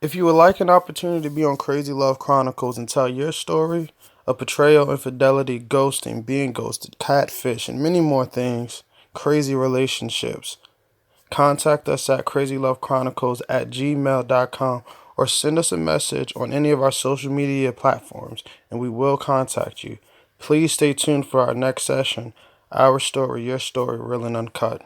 If you would like an opportunity to be on Crazy Love Chronicles and tell your story of betrayal, infidelity, ghosting, being ghosted, catfish, and many more things, crazy relationships, contact us at crazylovechronicles@gmail.com or send us a message on any of our social media platforms and we will contact you. Please stay tuned for our next session. Our story, your story, real and uncut.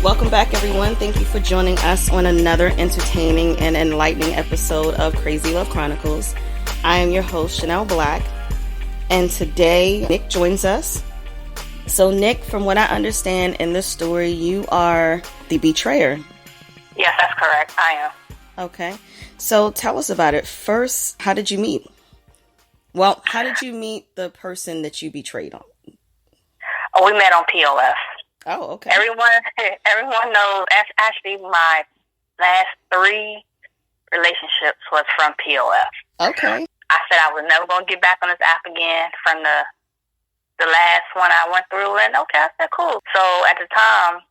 Welcome back, everyone. Thank you for joining us on another entertaining and enlightening episode of Crazy Love Chronicles. I am your host, Chanel Black, and today Nick joins us. So, Nick, from what I understand in this story, you are the betrayer. Yes, that's correct. I am. Okay. So, tell us about it. First, how did you meet? Well, how did you meet the person that you betrayed on? Oh, we met on POF. Oh, okay. Everyone knows. Actually, my last 3 relationships was from POF. Okay. I said I was never going to get back on this app again from the last one I went through, and okay, I said cool. So at the time,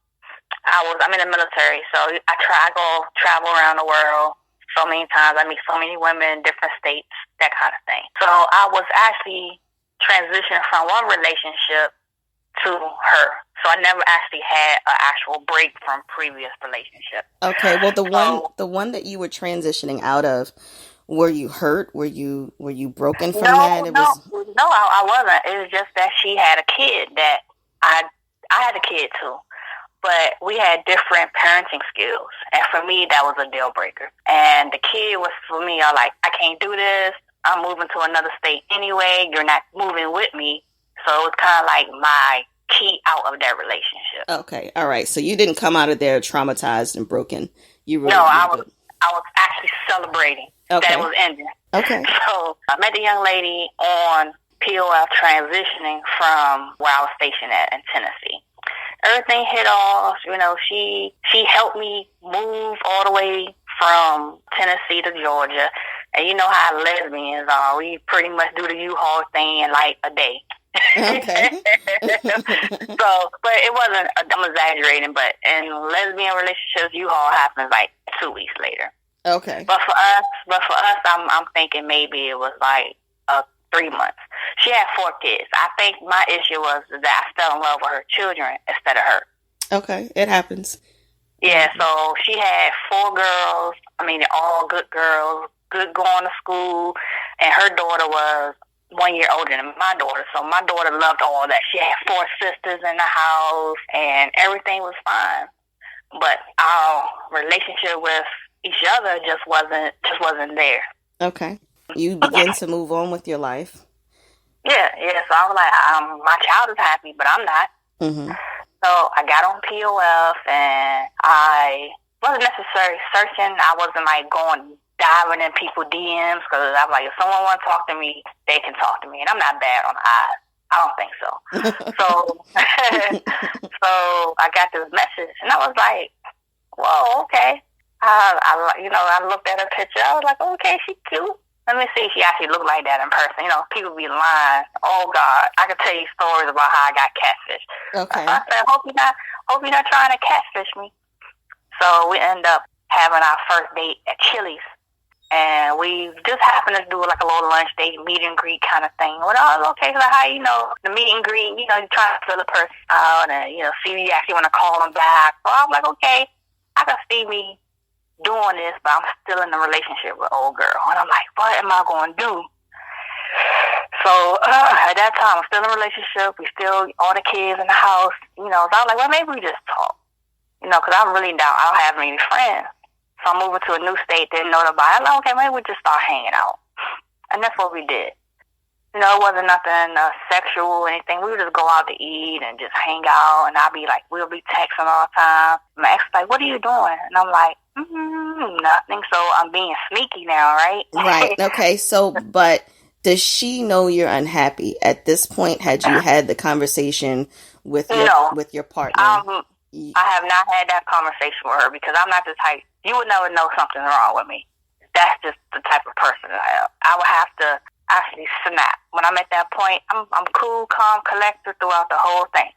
I'm in the military, so I travel around the world so many times. I meet so many women in different states, that kind of thing. So I was actually transitioning from one relationship to her. So I never actually had an actual break from previous relationships. Okay, well the one that you were transitioning out of, were you hurt? Were you broken from that? No, I wasn't. It was just that she had a kid that I had a kid too. But we had different parenting skills. And for me that was a deal breaker. And the kid was, for me, I I can't do this. I'm moving to another state anyway. You're not moving with me. So it was kind of like my key out of that relationship. Okay, all right. So you didn't come out of there traumatized and broken. I was actually celebrating that it was ending. Okay. So I met the young lady on POF transitioning from where I was stationed at in Tennessee. Everything hit off. She helped me move all the way from Tennessee to Georgia. And you know how lesbians are. We pretty much do the U-Haul thing in like a day. Okay. But it wasn't, I'm exaggerating, but in lesbian relationships, U-Haul happens like 2 weeks later. Okay. But for us, I'm thinking maybe it was like 3 months. She had 4 kids. I think my issue was that I fell in love with her children instead of her. Okay, it happens. Yeah, so she had 4 girls. I mean, they're all good girls, good going to school, and her daughter was 1 year older than my daughter. So my daughter loved all that. She had 4 sisters in the house, and everything was fine. But our relationship with each other just wasn't there. Okay. You begin to move on with your life. Yeah. So I was like, my child is happy, but I'm not. Mm-hmm. So I got on POF, and I wasn't necessarily searching. I wasn't like diving in people's DMs, because I'm like, if someone wants to talk to me, they can talk to me, and I'm not bad on the eyes. I don't think so. So I got this message, and I was like, whoa, okay. I looked at her picture. I was like, okay, she's cute. Let me see if she actually looked like that in person. People be lying. Oh God, I could tell you stories about how I got catfished. Okay. I said, hope you're not trying to catfish me. So we end up having our first date at Chili's, and we just happened to do like a little lunch date, meet and greet kind of thing. Well, I was okay, like how the meet and greet, you're trying to fill the person out, and see if you actually want to call them back. So I'm like, okay, I can see me doing this, but I'm still in a relationship with old girl, and I'm like, what am I going to do? So at that time, I'm still in a relationship. We still all the kids in the house, So I was like, well, maybe we just talk, because I'm really down. I don't have any friends, so I'm moving to a new state. Didn't know nobody. I'm like, okay, maybe we just start hanging out, and that's what we did. It wasn't nothing sexual or anything. We would just go out to eat and just hang out, and I'll be like, we'll be texting all the time. My ex like, what are you doing? And I'm like, nothing. So I'm being sneaky now, right? Right. Okay. So, but does she know you're unhappy? At this point, had you had the conversation No, with your partner? I have not had that conversation with her because I'm not the type. You would never know something's wrong with me. That's just the type of person I am. I would have to actually snap. When I'm at that point, I'm cool, calm, collected throughout the whole thing.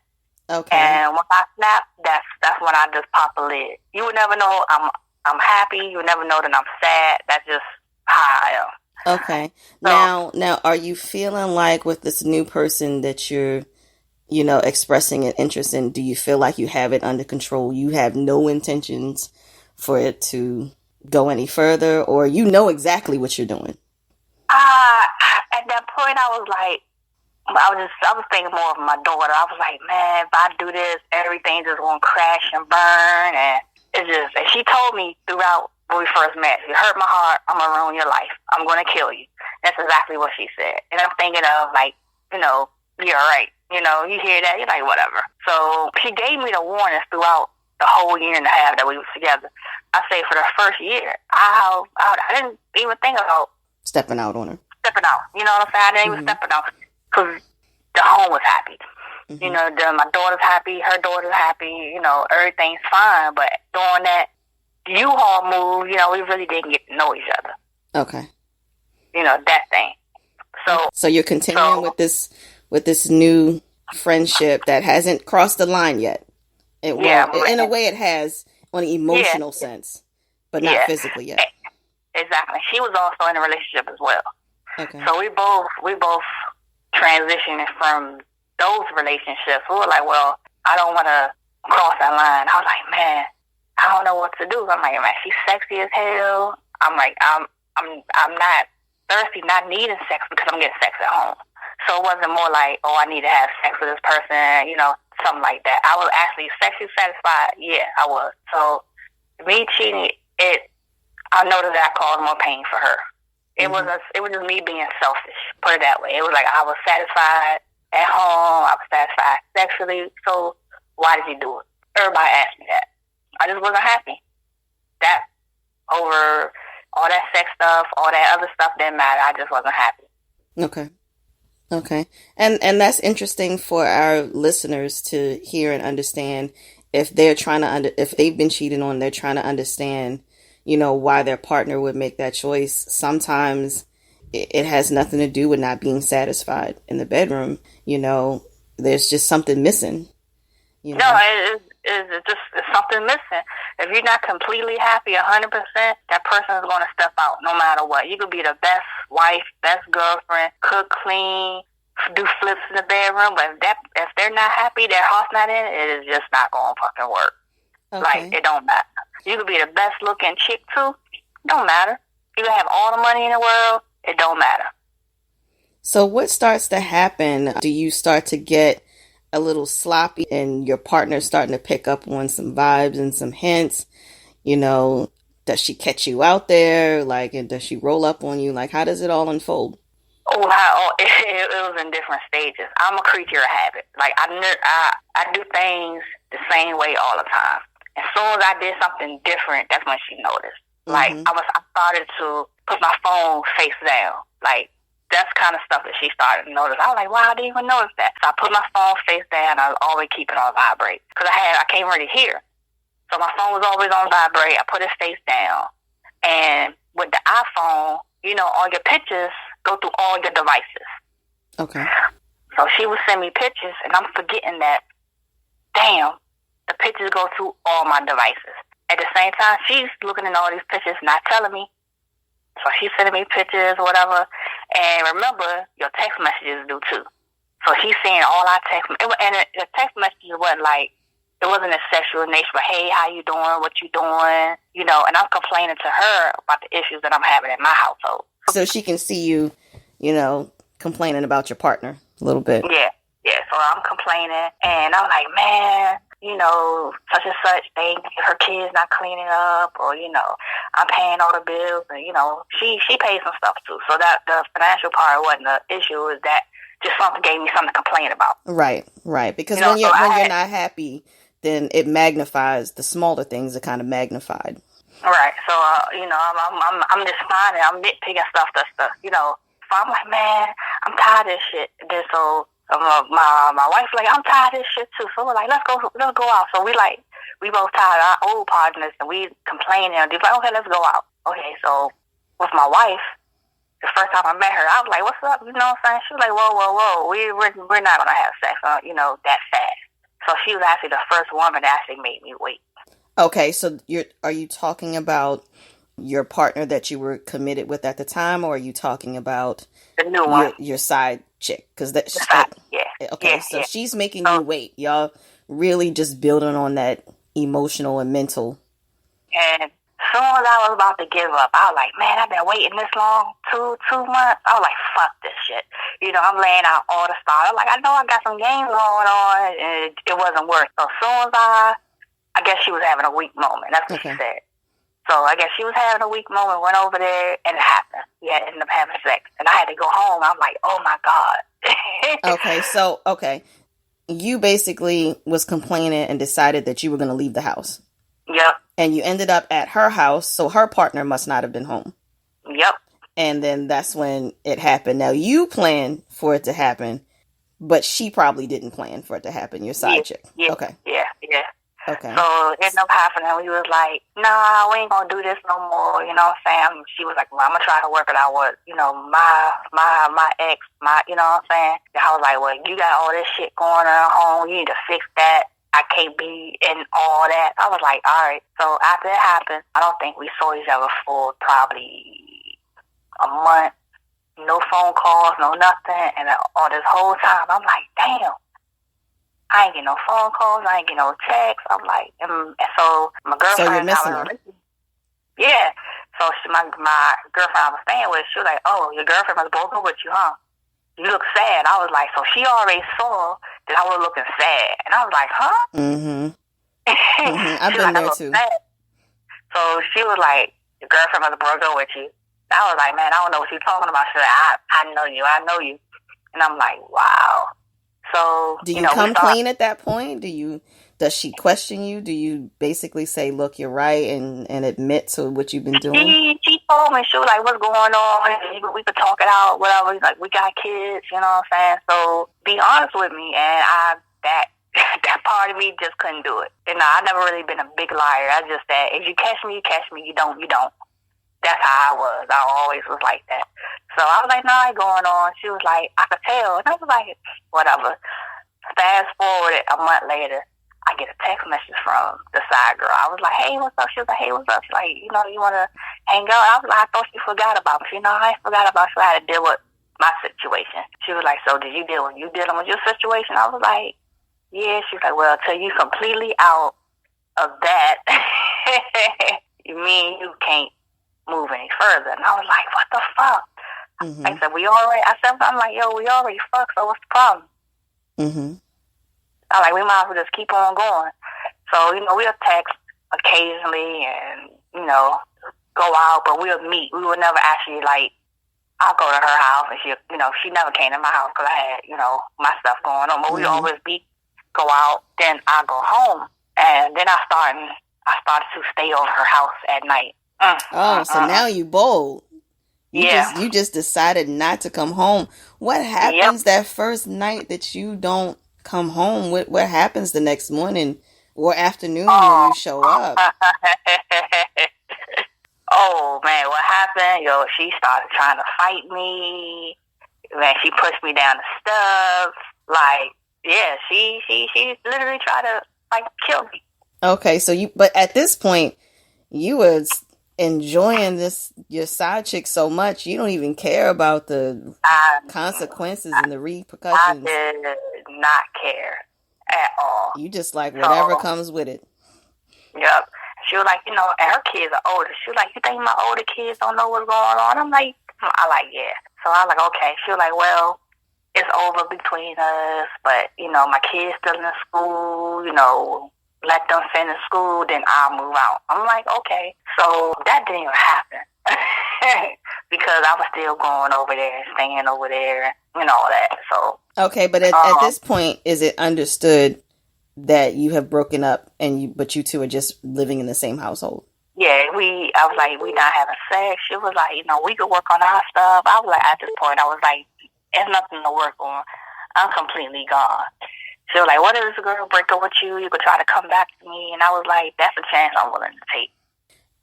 Okay. And when I snap, that's when I just pop a lid. You would never know I'm happy. You would never know that I'm sad. That's just how I am. Okay. So, Now, are you feeling like with this new person that you're, expressing an interest in, do you feel like you have it under control? You have no intentions for it to go any further, or you know exactly what you're doing? at that point, I was like, I was thinking more of my daughter. I was like, man, if I do this, everything just gonna crash and burn, and and she told me throughout when we first met, if you hurt my heart, I'm gonna ruin your life. I'm gonna kill you. That's exactly what she said. And I'm thinking of like, you're right. You hear that, you're like, whatever. So she gave me the warnings throughout the whole year and a half that we was together. I say for the first year, I didn't even think about Stepping out on her. stepping out. You know what I'm saying? I didn't even step out because the home was happy. My daughter's happy, her daughter's happy. Everything's fine. But during that U-Haul move, we really didn't get to know each other. Okay. That thing. So you're continuing with this new friendship that hasn't crossed the line yet. In a way it has on an emotional sense, but not physically yet. Exactly. She was also in a relationship as well. Okay. So we both transitioning from those relationships. We were like, well, I don't want to cross that line. I was like, man, I don't know what to do. I'm like, man, she's sexy as hell. I'm like, I'm not thirsty, not needing sex because I'm getting sex at home. So it wasn't more like, oh, I need to have sex with this person, something like that. I was actually sexually satisfied. Yeah, I was. So me cheating, I noticed that caused more pain for her. It was just me being selfish. Put it that way. It was like I was satisfied at home. I was satisfied sexually. So why did you do it? Everybody asked me that. I just wasn't happy. That over all that sex stuff, all that other stuff didn't matter. I just wasn't happy. Okay. And that's interesting for our listeners to hear and understand. If they're if they've been cheated on, they're trying to understand, why their partner would make that choice. Sometimes it has nothing to do with not being satisfied in the bedroom. There's just something missing. No, it's something missing. If you're not completely happy 100%, that person is going to step out no matter what. You could be the best wife, best girlfriend, cook, clean, do flips in the bedroom, but if they're not happy, their heart's not in it, it is just not going to fucking work. Okay. Like, it don't matter. You could be the best looking chick too. It don't matter. You can have all the money in the world. It don't matter. So what starts to happen? Do you start to get a little sloppy and your partner's starting to pick up on some vibes and some hints? Does she catch you out there? Like, and does she roll up on you? Like, how does it all unfold? It was in different stages. I'm a creature of habit. Like, I do things the same way all the time. As soon as I did something different, that's when she noticed. Like, I started to put my phone face down. Like, that's kind of stuff that she started to notice. I was like, wow, I didn't even notice that. So I put my phone face down. I was always keeping it on vibrate because I can't really hear. So my phone was always on vibrate. I put it face down. And with the iPhone, all your pictures go through all your devices. Okay. So she would send me pictures, and I'm forgetting that, damn, the pictures go through all my devices. At the same time, she's looking at all these pictures, not telling me. So she's sending me pictures, whatever. And remember, your text messages do too. So she's seeing all our text, and the text messages wasn't a sexual nature, but hey, how you doing? What you doing? And I'm complaining to her about the issues that I'm having in my household. So she can see you, complaining about your partner a little bit. Yeah. So I'm complaining, and I'm like, man, such and such, her kids not cleaning up, or, I'm paying all the bills, and, she pays some stuff too. So that the financial part wasn't the issue, is that just something gave me something to complain about. Right. Because when you're not happy, then it magnifies the smaller things are kind of magnified. Right. So, I'm just finding, I'm nitpicking stuff. So I'm like, man, I'm tired of this shit. Then so My wife like, I'm tired of this shit too. So we're like, let's go out. So we both tired of our old partners, and we complaining. And they're like, okay, let's go out. Okay, so with my wife, the first time I met her, I was like, what's up? You know what I'm saying? She was like, whoa. We're not gonna have sex, that fast. So she was actually the first woman that actually made me wait. Okay, so are you talking about your partner that you were committed with at the time, or are you talking about the new one, your side chick? Because yeah. So she's making you wait. Y'all really just building on that emotional and mental. And as soon as I was about to give up, I was like, man, I've been waiting this long, 2 months. I was like, fuck this shit. I'm laying out all the stars. I'm like, I know I got some games going on, and it wasn't worth. So as soon as I guess she was having a weak moment. That's what she said. So I guess she was having a weak moment, went over there, and it happened. We had ended up having sex. And I had to go home. I'm like, oh my God. Okay. You basically was complaining and decided that you were going to leave the house. Yep. And you ended up at her house, so her partner must not have been home. Yep. And then that's when it happened. Now, you planned for it to happen, but she probably didn't plan for it to happen, your side chick. Yeah. Okay. Yeah. Okay. So it ended up happening. We was like, nah, we ain't gonna do this no more. You know what I'm saying? She was like, well, I'm gonna try to work it out with, my ex, you know what I'm saying? I was like, well, you got all this shit going on at home. You need to fix that. I can't be in all that. I was like, all right. So after it happened, I don't think we saw each other for probably a month. No phone calls, no nothing. And all this whole time, I'm like, damn. I ain't get no phone calls. I ain't get no texts. I'm like, and so my girlfriend. So you're missing her. Yeah. So my girlfriend I was staying with, she was like, oh, your girlfriend must broke up with you, huh? You look sad. I was like, so she already saw that I was looking sad. And I was like, huh? I've been there too. Sad. So she was like, your girlfriend must broke up with you. And I was like, man, I don't know what you're talking about. She's like, I know you. And I'm like, wow. So, do you come clean at that point? Does she question you? Do you basically say, look, you're right, and admit to what you've been doing? She told me, she was like, what's going on? We could talk it out, whatever. Like, we got kids, you know what I'm saying? So be honest with me, and that part of me just couldn't do it. I never really been a big liar. I just said, if you catch me, you catch me. You don't, you don't. That's how I was. I always was like that. So I was like, no, ain't going on. She was like, I could tell. And I was like, whatever. Fast forward a month later, I get a text message from the side girl. I was like, hey, what's up? She was like, hey, what's up? She's like, you want to hang out? I was like, I thought she forgot about me. She I ain't forgot about you. I had to deal with my situation. She was like, so did you dealing with your situation? I was like, yeah. She's like, well, until you completely out of that, you mean you can't move any further. And I was like, what the fuck? I said, I'm like, yo, we already fucked, so what's the problem? I'm like, we might as well just keep on going. So, we'll text occasionally and, go out, but we'll meet. We would never actually, I'll go to her house, and she never came to my house because I had, my stuff going on. But we always go out, then I go home. And then I started to stay over her house at night. So now you bold. You just decided not to come home. What happens that first night that you don't come home? What happens the next morning or afternoon when you show up? Oh man, what happened? She started trying to fight me. Man, she pushed me down the steps. She literally tried to kill me. Okay, but at this point, you was enjoying your side chick so much, you don't even care about the consequences and the repercussions. I did not care at all. You just like whatever comes with it. Yep. She was like, and her kids are older. She was like, you think my older kids don't know what's going on? I'm like, yeah. So I was like, okay. She was like, well, it's over between us, but, my kids still in school, let them finish school, then I'll move out. I'm like, okay. So that didn't even happen because I was still going over there and staying over there and all that. So okay, but at this point, is it understood that you have broken up but you two are just living in the same household? Yeah, I was like, we not having sex. She was like, we could work on our stuff. I was like, at this point, I was like, there's nothing to work on. I'm completely gone. She was like, what if this girl break up with you? You could try to come back to me. And I was like, that's a chance I'm willing to take.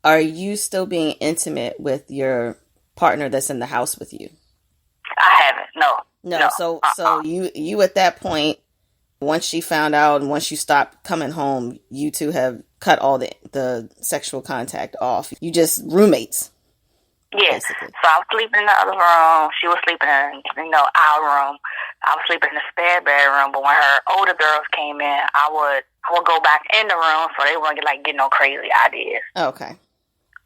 Are you still being intimate with your partner that's in the house with you? I haven't. No. So you at that point, once she found out and once you stopped coming home, you two have cut all the sexual contact off. You just roommates. Yeah. Basically. So I was sleeping in the other room. She was sleeping in, our room. I was sleeping in the spare bedroom. But when her older girls came in, I would go back in the room so they wouldn't get no crazy ideas. Okay.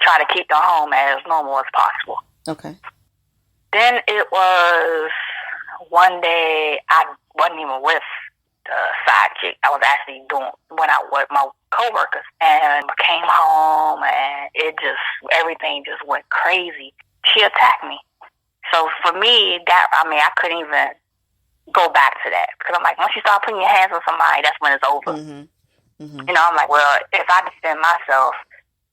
Try to keep them home as normal as possible. Okay. Then it was one day I wasn't even with the side chick. I was actually went out with my coworkers and came home and everything just went crazy. She attacked me. So for me, I couldn't even go back to that because I'm like, once you start putting your hands on somebody, that's when it's over. Mm-hmm. Mm-hmm. I'm like, well, if I defend myself,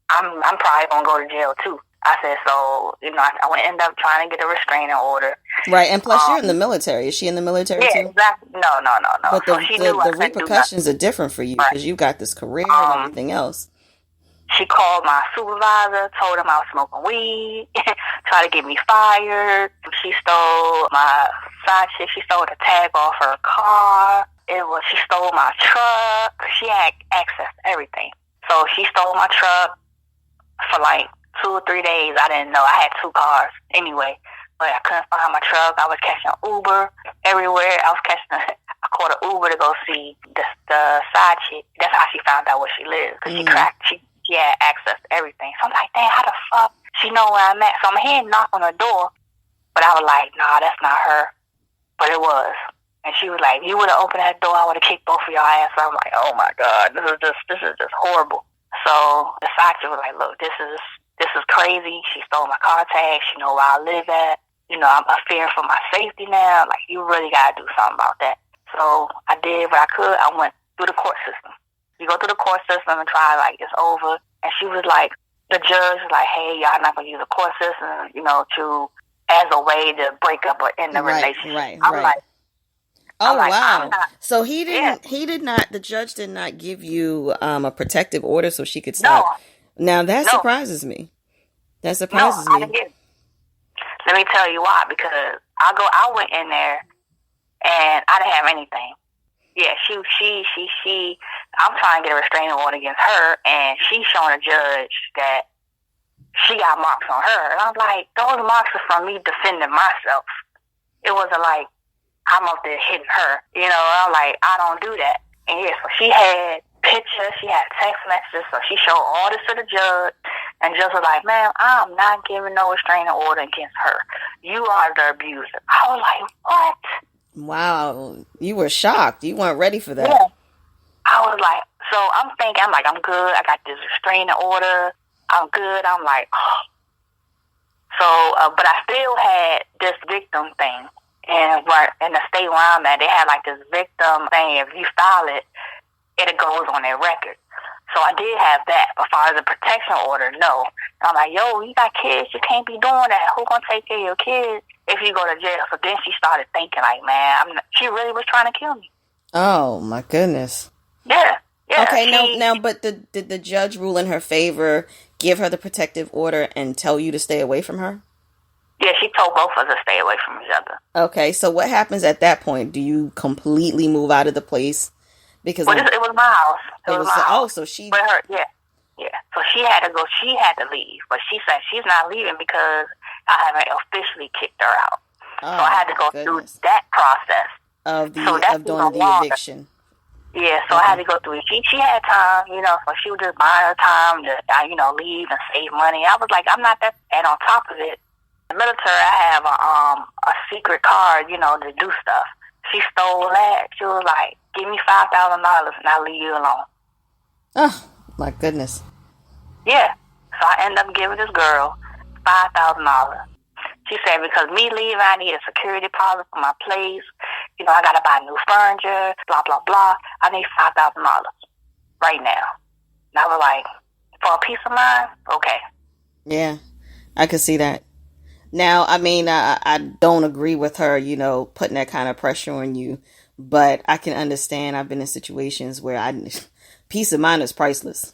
I'm probably gonna go to jail too. I said, so, I would end up trying to get a restraining order. Right, and plus you're in the military. Is she in the military too? Yeah, exactly. No. But the repercussions are different for you because you got this career and everything else. She called my supervisor, told him I was smoking weed, tried to get me fired. She stole my side chick. She stole the tag off her car. She stole my truck. She had access to everything. So she stole my truck for 2 or 3 days. I didn't know. I had 2 cars anyway, but I couldn't find my truck. I was catching Uber everywhere. I caught an Uber to go see the side chick. That's how she found out where she lived because she had access to everything. So I'm like, dang, how the fuck she know where I'm at? So I'm hearing knock on her door, but I was like, nah, that's not her. But it was. And she was like, you would have opened that door, I would have kicked both of y'all ass. So I'm like, oh my God, this is just horrible. So the side chick was like, look, this is crazy. She stole my car tag. She know where I live at. I'm fearing for my safety now. Like, you really got to do something about that. So I did what I could. I went through the court system. You go through the court system and try, it's over. And she was like, the judge was like, hey, y'all not going to use the court system, as a way to break up or end the relationship. Right. Like, oh, wow. So the judge did not give you a protective order so she could stop. No. Now that surprises me. That surprises me. Let me tell you why. Because I went in there and I didn't have anything. Yeah, I'm trying to get a restraining order against her, and she's showing a judge that she got marks on her. And I was like, those marks are from me defending myself. It wasn't like I'm up there hitting her. I'm like, I don't do that. And yeah, so she had pictures, she had text messages, so she showed all this to the judge, and judge was like, ma'am, I'm not giving no restraining order against her. You are the abuser. I was like, what? Wow, you were shocked. You weren't ready for that. Yeah. I was like, so I'm thinking, I'm good. I got this restraining order. I'm good. I'm like, oh. So, but I still had this victim thing. And in the state where I'm at, they had this victim thing. If you file it, it goes on their record. So I did have that. But as far as a protection order, no. And I'm like, yo, you got kids. You can't be doing that. Who gonna take care of your kids if you go to jail? So then she started thinking man, she really was trying to kill me. Oh, my goodness. Yeah. Okay, now, but did the judge rule in her favor, give her the protective order, and tell you to stay away from her? Yeah, she told both of us to stay away from each other. Okay, so what happens at that point? Do you completely move out of the place? Because it was my house. It was my house. Oh, so she... With her, yeah. So she had to go. She had to leave, but she said she's not leaving because I haven't officially kicked her out. So I had to go through that process of doing the eviction. Yeah, so I had to go through it. She had time, so she was just buying her time to, leave and save money. I was like, I'm not that. And on top of it, in the military, I have a secret card, to do stuff. She stole that. She was like, give me $5,000 and I'll leave you alone. Oh, my goodness. Yeah. So I ended up giving this girl $5,000. She said, because me leaving, I need a security deposit for my place. I got to buy new furniture, blah, blah, blah. I need $5,000 right now. And I was like, for a peace of mind? Okay. Yeah, I could see that. Now, I mean, I don't agree with her, putting that kind of pressure on you, but I can understand. I've been in situations where peace of mind is priceless.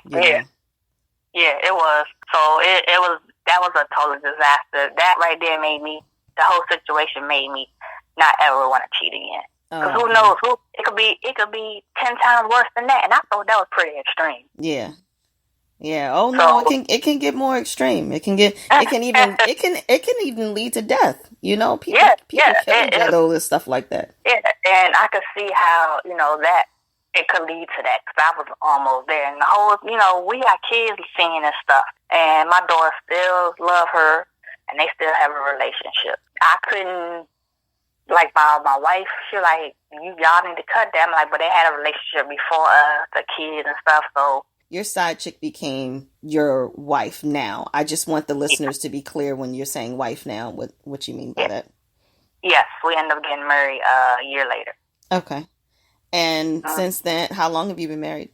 Yeah. Yeah, it was. So that was a total disaster. That right there the whole situation made me not ever want to cheat again. Because who knows? It could be 10 times worse than that. And I thought that was pretty extreme. Yeah. Yeah. Oh no, it can get more extreme. It can even lead to death. People kill each other over stuff like that. Yeah, and I could see how that it could lead to that, because I was almost there. And the whole, we got kids seeing this stuff, and my daughter still love her, and they still have a relationship. I couldn't, like my wife, she like, y'all need to cut that. I'm like, but they had a relationship before the kids and stuff, so. Your side chick became your wife now. I just want the listeners to be clear when you're saying wife now, what you mean by that. Yes, we ended up getting married a year later. Okay. And since then, how long have you been married?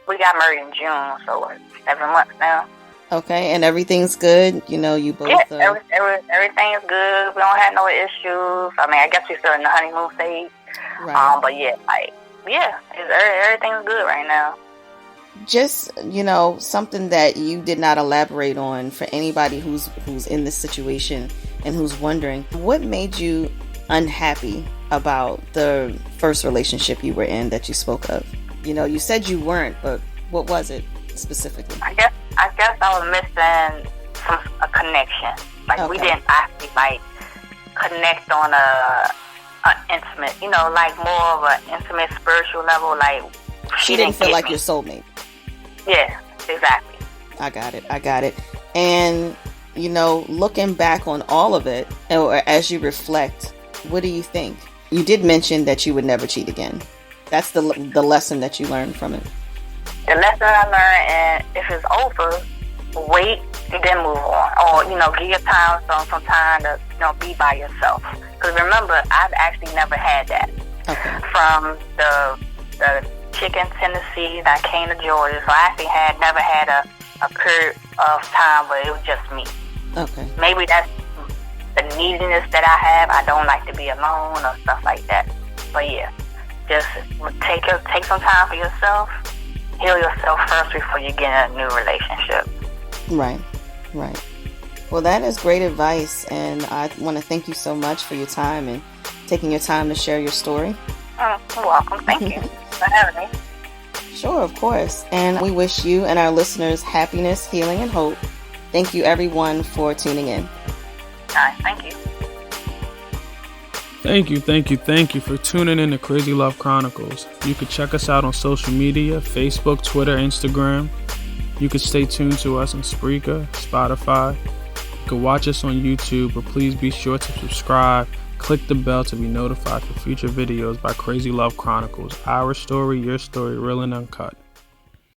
We got married in June, so 7 months now. Okay, and everything's good? You both... Yeah, everything is good. We don't have no issues. I mean, I guess we're still in the honeymoon stage. Right. But everything's good right now. Just, something that you did not elaborate on for anybody who's in this situation and who's wondering, what made you unhappy about the first relationship you were in that you spoke of? You said you weren't, but what was it specifically? I guess I was missing a connection. Like, we didn't actually connect on a intimate, like more of an intimate spiritual level. Like, she didn't feel like your soulmate. Yeah, exactly. I got it. And, looking back on all of it, or as you reflect, what do you think? You did mention that you would never cheat again. That's the lesson that you learned from it. The lesson I learned, and if it's over, wait and then move on. Or, give your time some time to, be by yourself. Because remember, I've actually never had that. Okay. From the chick in Tennessee that came to Georgia, so I actually never had a period of time where it was just me. Okay. Maybe that's the neediness that I have. I don't like to be alone or stuff like that. But yeah, just take some time for yourself. Heal yourself first before you get in a new relationship. Right. Well, that is great advice, and I want to thank you so much for your time and taking your time to share your story. You're welcome. Thank you for having me. Sure, of course. And we wish you and our listeners happiness, healing, and hope. Thank you, everyone, for tuning in. All right, thank you. Thank you for tuning in to Crazy Love Chronicles. You can check us out on social media, Facebook, Twitter, Instagram. You can stay tuned to us on Spreaker, Spotify. You can watch us on YouTube, but please be sure to subscribe. Click the bell to be notified for future videos by Crazy Love Chronicles. Our story, your story, real and uncut.